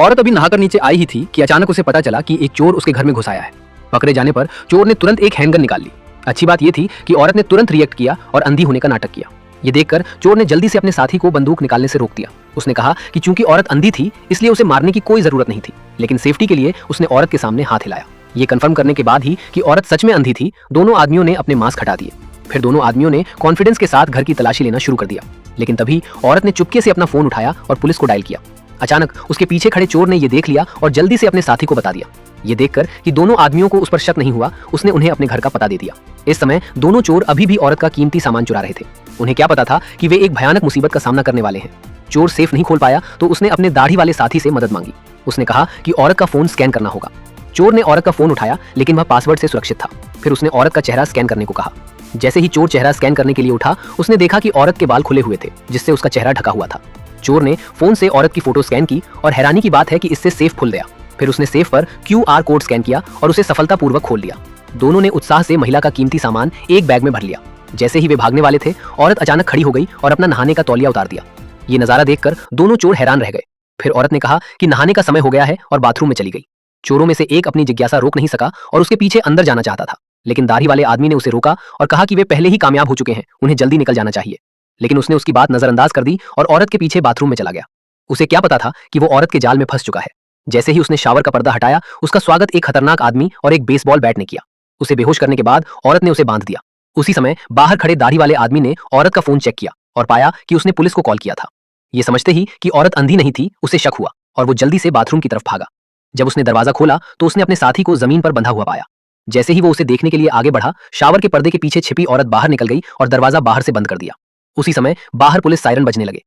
औरत अभी नहाकर नीचे आई ही थी कि अचानक उसे पता चला कि एक चोर उसके घर में घुस आया है। पकड़े जाने पर चोर ने तुरंत एक हैंडगन निकाल ली। अच्छी बात यह थी कि औरत ने तुरंत रिएक्ट किया और अंधी होने का नाटक किया। ये देखकर चोर ने जल्दी से अपने साथी को बंदूक निकालने से रोक दिया। उसने कहा कि चूंकि औरत अंधी थी इसलिए उसे मारने की कोई जरूरत नहीं थी, लेकिन सेफ्टी के लिए उसने औरत के सामने हाथ हिलाया। ये कंफर्म करने के बाद ही कि औरत सच में अंधी थी, दोनों आदमियों ने अपने मास्क हटा दिए। फिर दोनों आदमियों ने कॉन्फिडेंस के साथ घर की तलाशी लेना शुरू कर दिया। लेकिन तभी औरत ने चुपके से अपना फोन उठाया और पुलिस को डायल किया। अचानक उसके पीछे खड़े चोर ने यह देख लिया और जल्दी से अपने साथी को बता दिया। ये देखकर कि दोनों आदमियों को उस पर शक नहीं हुआ, उसने उन्हें अपने घर का पता दे दिया। इस समय दोनों चोर अभी भी औरत का कीमती सामान चुरा रहे थे। उन्हें क्या पता था कि वे एक भयानक मुसीबत का सामना करने वाले हैं। चोर सेफ नहीं खोल पाया तो उसने अपने दाढ़ी वाले साथी से मदद मांगी। उसने कहा कि औरत का फोन स्कैन करना होगा। चोर ने औरत का फोन उठाया, लेकिन वह पासवर्ड से सुरक्षित था। फिर उसने औरत का चेहरा स्कैन करने को कहा। जैसे ही चोर चेहरा स्कैन करने के लिए उठा, उसने देखा कि औरत के बाल खुले हुए थे, जिससे उसका चेहरा ढका हुआ था। चोर ने फोन से औरत की फोटो स्कैन की और हैरानी की बात है कि इससे सेफ खुल गया। फिर उसने सेफ पर QR कोड स्कैन किया और उसे सफलतापूर्वक खोल लिया। दोनों ने उत्साह से महिला का कीमती सामान एक बैग में भर लिया। जैसे ही वे भागने वाले थे, औरत अचानक खड़ी हो गई और अपना नहाने का तौलिया उतार दिया। ये नजारा देखकर दोनों चोर हैरान रह गए। फिर औरत ने कहा कि नहाने का समय हो गया है और बाथरूम में चली गई। चोरों में से एक अपनी जिज्ञासा रोक नहीं सका और उसके पीछे अंदर जाना चाहता था, लेकिन दाढ़ी वाले आदमी ने उसे रोका और कहा कि वे पहले ही कामयाब हो चुके हैं, उन्हें जल्दी निकल जाना चाहिए। लेकिन उसने उसकी बात नजरअंदाज कर दी और औरत के पीछे बाथरूम में चला गया। उसे क्या पता था कि वो औरत के जाल में फंस चुका है। जैसे ही उसने शावर का पर्दा हटाया, उसका स्वागत एक खतरनाक आदमी और एक बेसबॉल बैट ने किया। उसे बेहोश करने के बाद औरत ने उसे बांध दिया। उसी समय बाहर खड़े दाढ़ी वाले आदमी ने औरत का फोन चेक किया और पाया कि उसने पुलिस को कॉल किया था। ये समझते ही कि औरत अंधी नहीं थी, उसे शक हुआ और वो जल्दी से बाथरूम की तरफ भागा। जब उसने दरवाजा खोला तो उसने अपने साथी को जमीन पर बंधा हुआ पाया। जैसे ही वो उसे देखने के लिए आगे बढ़ा, शावर के पर्दे के पीछे छिपी औरत बाहर निकल गई और दरवाजा बाहर से बंद कर दिया। उसी समय बाहर पुलिस सायरन बजने लगे।